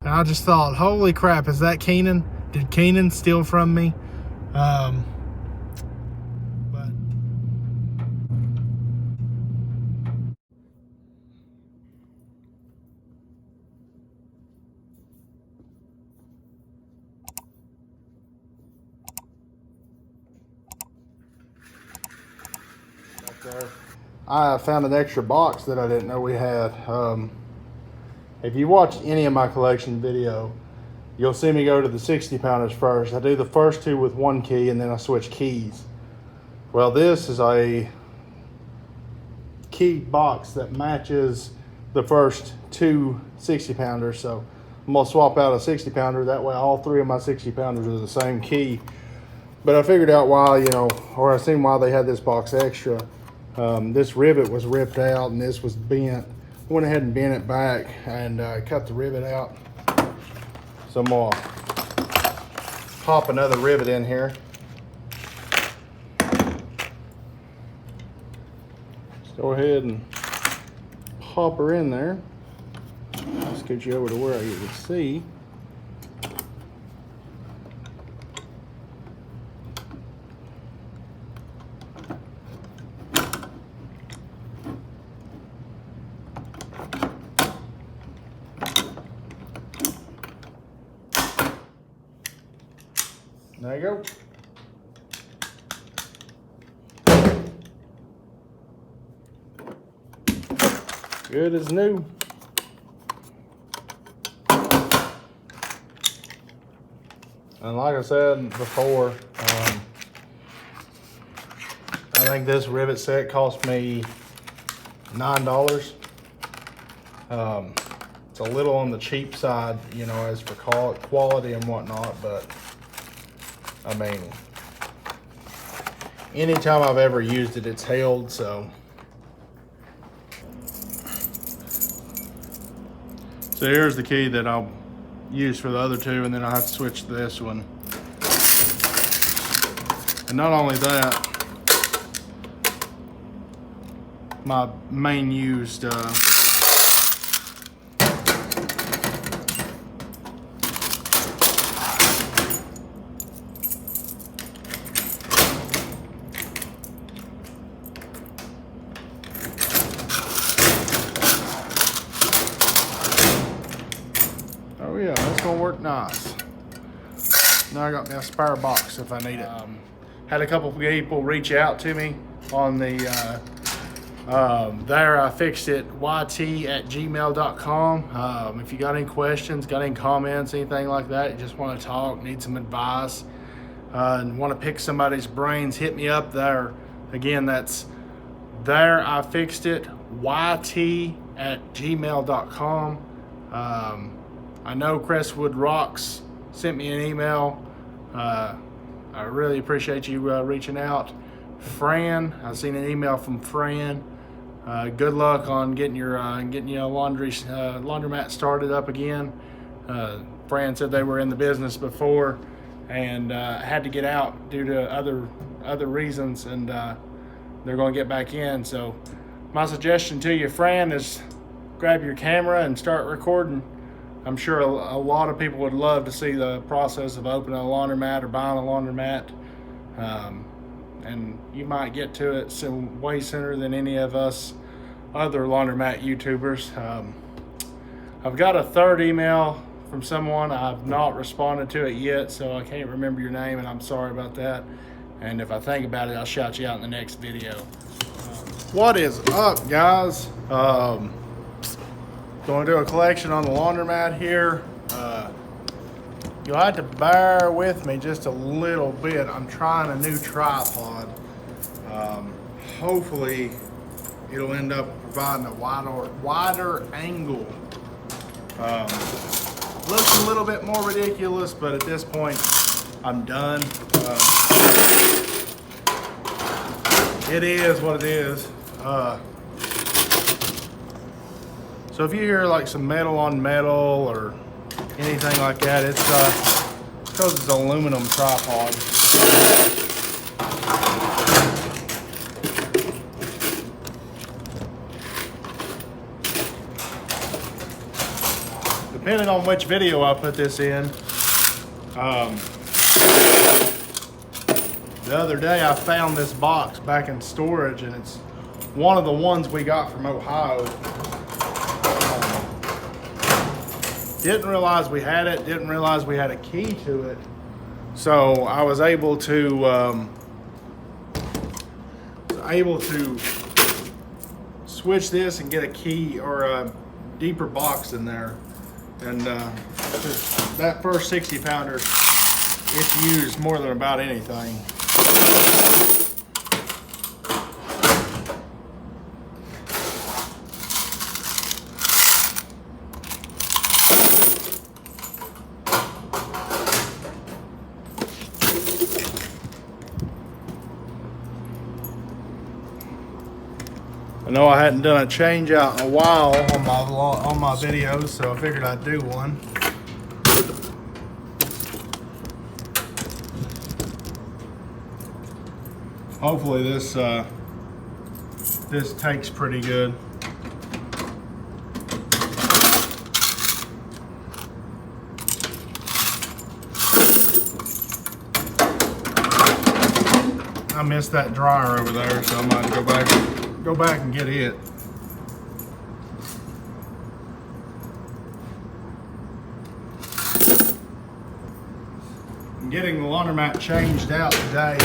And I just thought, holy crap, is that Keenan? Did Keenan steal from me? But I found an extra box that I didn't know we had. If you watch any of my collection video, you'll see me go to the 60 pounders first. I do the first two with one key and then I switch keys. Well, this is a key box that matches the first two 60 pounders. So I'm gonna swap out a 60 pounder. That way all three of my 60 pounders are the same key. But I figured out why, or I seen why they had this box extra. This rivet was ripped out and this was bent. I went ahead and bent it back and cut the rivet out. So I'm gonna pop another rivet in here. Just go ahead and pop her in there. Let's get you over to where you can see. There you go. Good as new. And like I said before, I think this rivet set cost me $9. It's a little on the cheap side, as for quality and whatnot, but I mean, anytime I've ever used it, it's held, so. So here's the key that I'll use for the other two, and then I'll have to switch to this one. And not only that, my main used oh yeah, that's gonna work nice. Now I got me a spare box if I need it. Had a couple people reach out to me on the there I fixed it yt@gmail.com. If you got any questions, got any comments, anything like that, you just want to talk, need some advice, and want to pick somebody's brains, hit me up there. Again, that's there I fixed it yt@gmail.com. I know Crestwood Rocks sent me an email. I really appreciate you reaching out. Fran, I seen an email from Fran. Good luck on getting your laundromat started up again. Fran said they were in the business before and had to get out due to other reasons, and they're going to get back in. So my suggestion to you, Fran, is grab your camera and start recording. I'm sure a lot of people would love to see the process of opening a laundromat or buying a laundromat. And you might get to it way sooner than any of us other laundromat YouTubers. I've got a third email from someone. I've not responded to it yet, so I can't remember your name, and I'm sorry about that. And if I think about it, I'll shout you out in the next video. What is up, guys? Going to do a collection on the laundromat here. You'll have to bear with me just a little bit. I'm trying a new tripod. Hopefully it'll end up providing a wider angle. Looks a little bit more ridiculous, but at this point I'm done. It is what it is. So if you hear like some metal on metal or anything like that, it's because it's an aluminum tripod. depending on which video I put this in. The other day I found this box back in storage, and it's one of the ones we got from Ohio. Didn't realize we had it, didn't realize we had a key to it. So I was able to switch this and get a key or a deeper box in there. And that first 60 pounder, it's used more than about anything. I know I hadn't done a change out in a while on my videos, so I figured I'd do one. Hopefully this takes pretty good. I missed that dryer over there, so I might go back and get it. I'm getting the laundromat changed out today.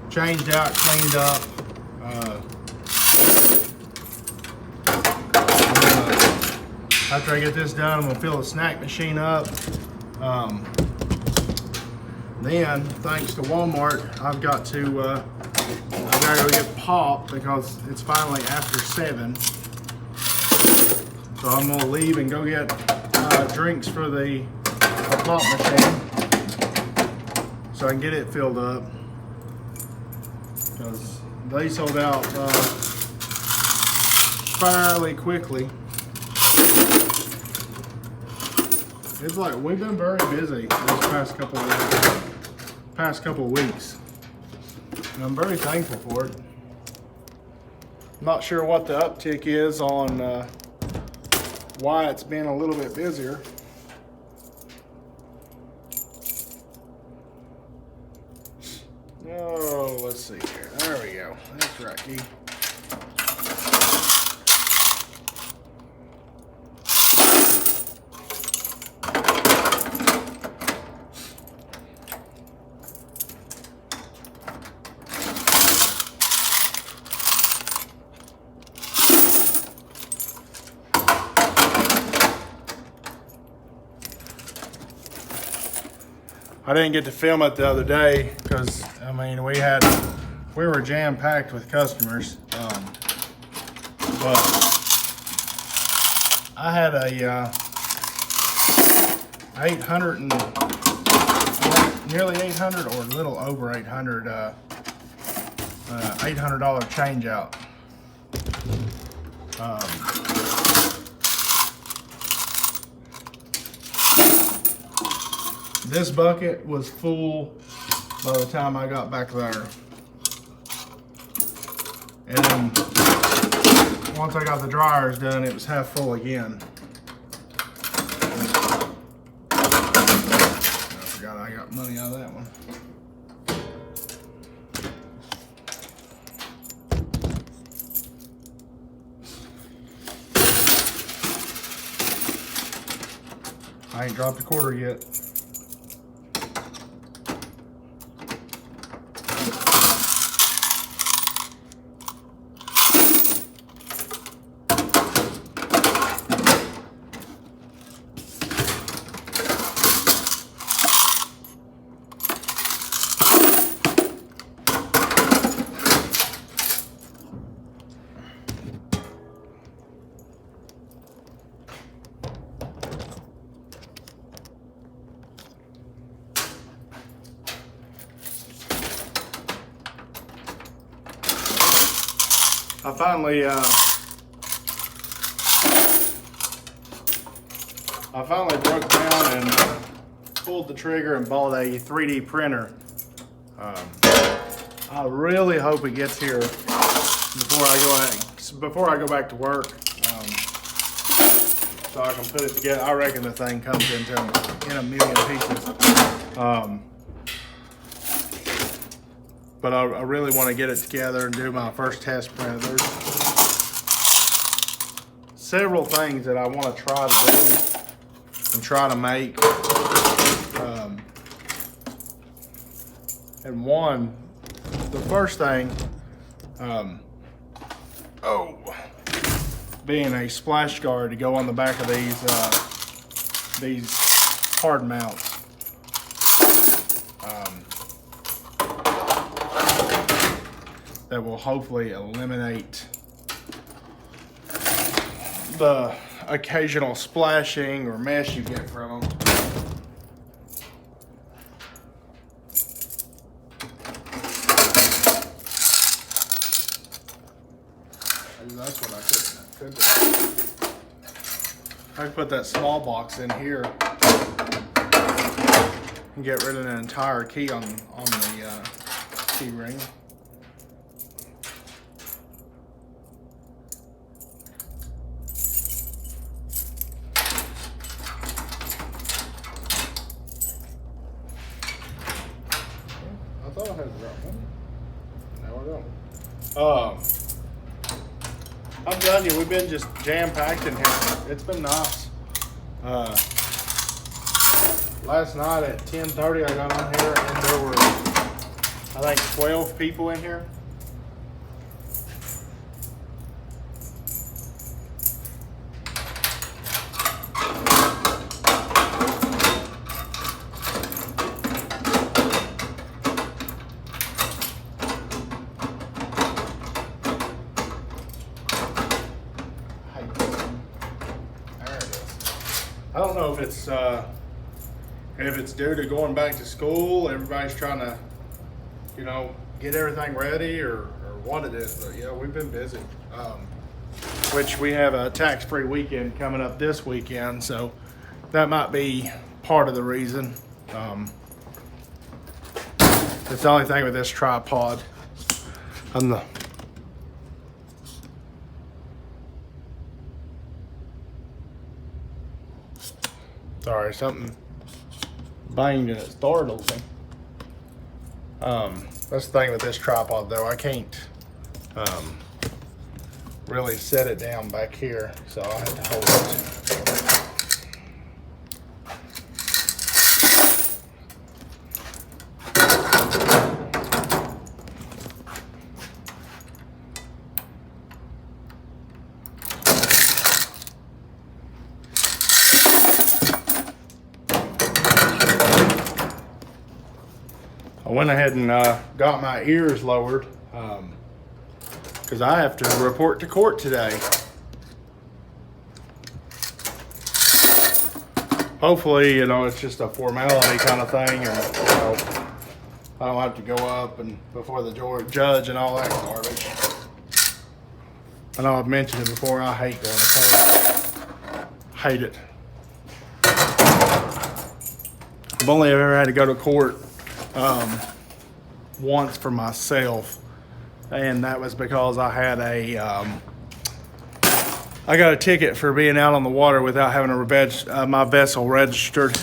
Changed out, cleaned up. After I get this done, I'm gonna fill the snack machine up. Then, thanks to Walmart, I've got to go get pop because it's finally after 7. So I'm gonna leave and go get drinks for the pop machine so I can get it filled up, because they sold out fairly quickly. It's like we've been very busy this past couple of weeks, and I'm very thankful for it. I'm not sure what the uptick is on why it's been a little bit busier. Oh, let's see here. There we go. That's right, key. I didn't get to film it the other day because, I mean, we were jam-packed with customers. But I had a nearly 800 or a little over 800 $800 change out. This bucket was full by the time I got back there. And then once I got the dryers done, it was half full again. I forgot I got money out of that one. I ain't dropped a quarter yet. I finally broke down and pulled the trigger and bought a 3D printer. I really hope it gets here before I go back to work. so I can put it together. I reckon the thing comes in a million pieces. But I really want to get it together and do my first test print. There's several things that I want to try to do and try to make. And one, the first thing, being a splash guard to go on the back of these hard mounts. That will hopefully eliminate the occasional splashing or mess you get from them. That's what I could do. I could put that small box in here and get rid of an entire key on the key ring. I thought I had the right one. No, I don't. I'm telling you, we've been just jam-packed in here. It's been nice. Last night at 10:30, I got on here and there were, I think, 12 people in here. I don't know if it's due to going back to school. Everybody's trying to, get everything ready or what it is. But yeah, we've been busy. Which we have a tax-free weekend coming up this weekend, so that might be part of the reason. It's the only thing with this tripod. Sorry, something banged and it startled me. That's the thing with this tripod though, I can't really set it down back here, so I have to hold it. I went ahead and got my ears lowered because I have to report to court today. Hopefully, it's just a formality kind of thing, and I don't have to go up and before the judge and all that garbage. I know I've mentioned it before. I hate going to court. Hate it. I've only ever had to go to court once for myself, and that was because I had I got a ticket for being out on the water without having my vessel registered.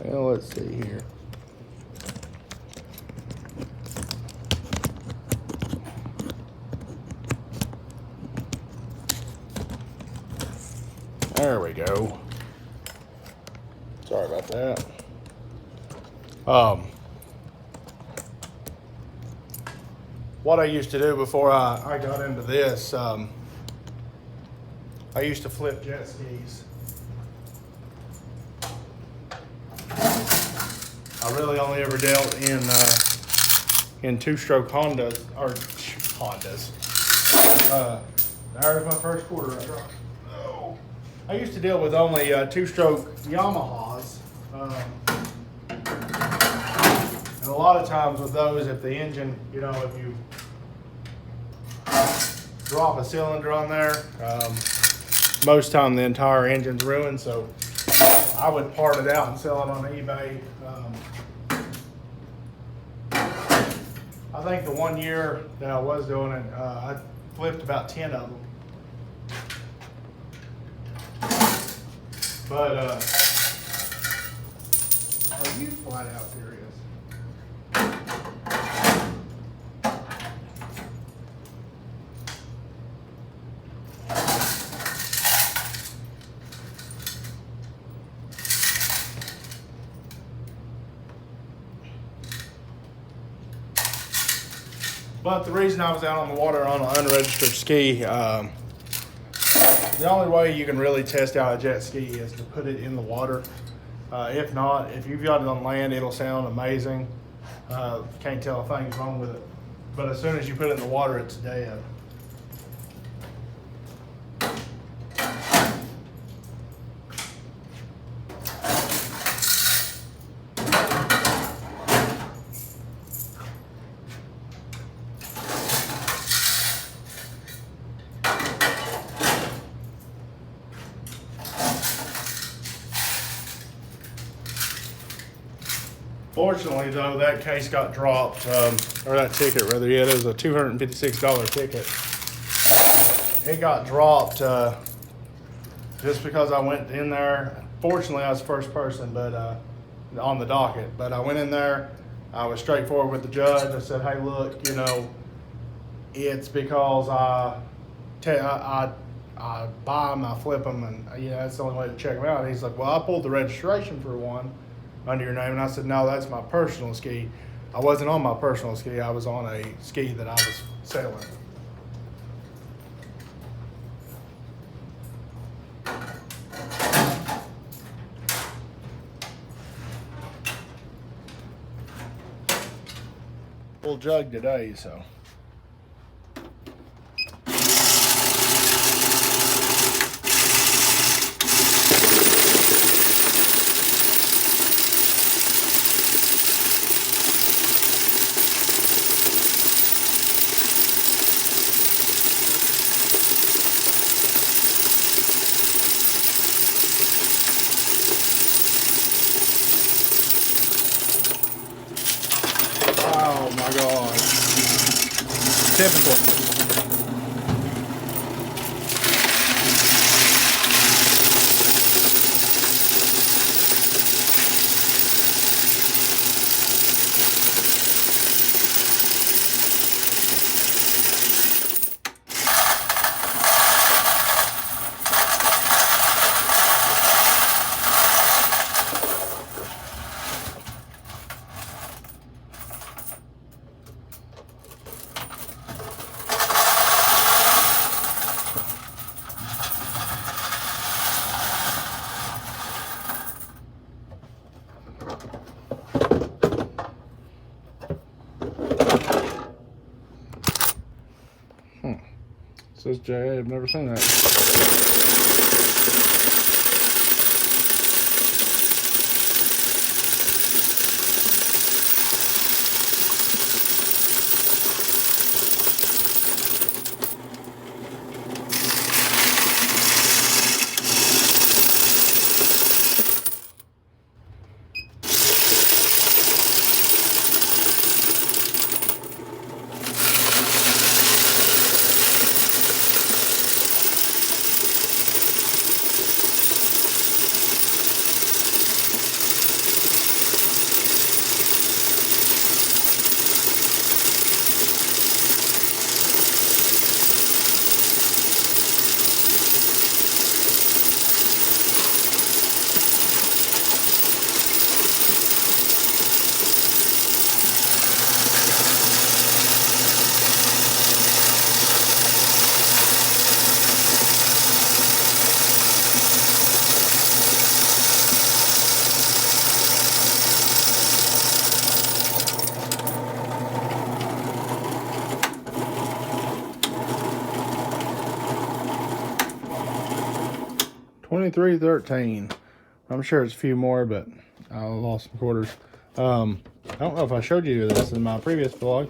Well, let's see here. There we go. Sorry about that. What I used to do before I got into this, I used to flip jet skis. I really only ever dealt in two-stroke Hondas. There's my first quarter I dropped. I used to deal with only two-stroke Yamahas. And a lot of times with those, if the engine, if you drop a cylinder on there, most time the entire engine's ruined. So I would part it out and sell it on eBay. I think the 1 year that I was doing it, I flipped about 10 of them. But are you flat out serious? But the reason I was out on the water on an unregistered ski, the only way you can really test out a jet ski is to put it in the water. If not, if you've got it on land, it'll sound amazing. Can't tell a thing's wrong with it. But as soon as you put it in the water, it's dead. Fortunately, though, that case got dropped, or that ticket, rather. Yeah, it was a $256 ticket. It got dropped just because I went in there. Fortunately, I was the first person, but on the docket. But I went in there. I was straightforward with the judge. I said, "Hey, look, you know, it's because I buy them, I flip them, and that's the only way to check them out." And he's like, "Well, I pulled the registration for one under your name." And I said, "No, that's my personal ski. I wasn't on my personal ski. I was on a ski that I was selling." Full jug today, so. Oh my God. Typical. Says J.A. I've never seen that. $23.13. I'm sure it's a few more, but I lost some quarters. I don't know if I showed you this in my previous vlog,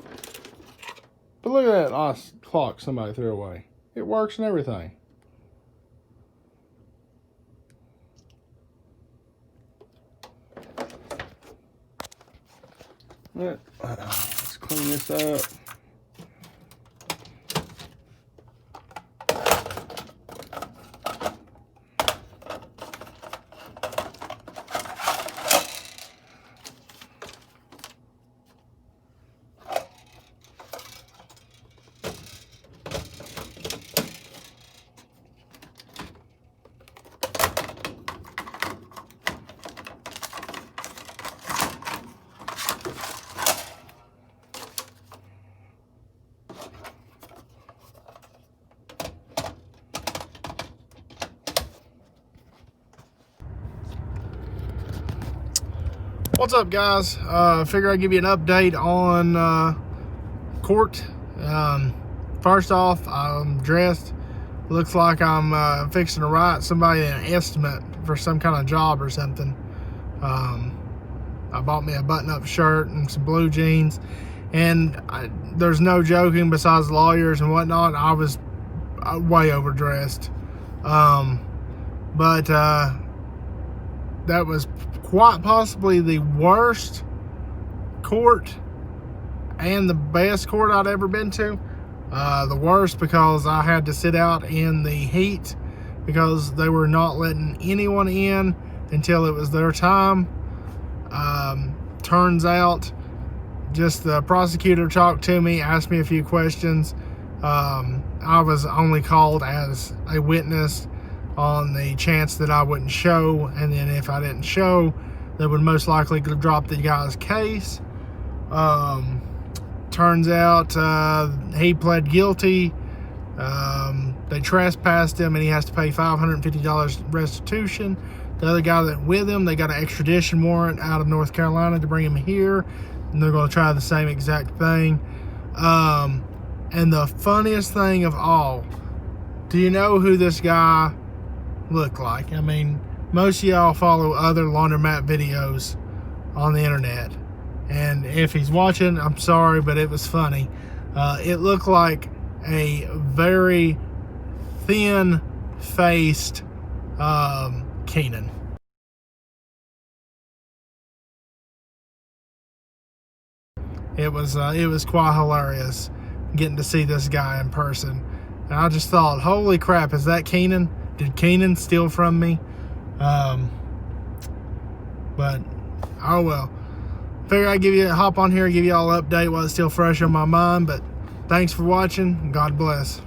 but look at that nice clock somebody threw away. It works and everything. Let's clean this up. What's up, guys? Figure I'd give you an update on court. First off, I'm dressed. Looks like I'm fixing to write somebody an estimate for some kind of job or something. I bought me a button-up shirt and some blue jeans, and there's no joking, besides lawyers and whatnot, I was way overdressed. But that was quite possibly the worst court and the best court I'd ever been to. The worst because I had to sit out in the heat because they were not letting anyone in until it was their time. Turns out just the prosecutor talked to me, asked me a few questions. I was only called as a witness on the chance that I wouldn't show, and then if I didn't show, they would most likely drop the guy's case. Turns out he pled guilty. They trespassed him and he has to pay $550 restitution. The other guy that with him, they got an extradition warrant out of North Carolina to bring him here, and they're going to try the same exact thing. And the funniest thing of all, do you know who this guy looked like? I mean, most of y'all follow other laundromat videos on the internet, and if he's watching, I'm sorry, but it was funny. It looked like a very thin-faced Keenan. It was quite hilarious getting to see this guy in person, and I just thought, holy crap, is that Keenan? Did Keenan steal from me? But oh well. Figure I'd hop on here and give you all an update while it's still fresh on my mind. But thanks for watching. God bless.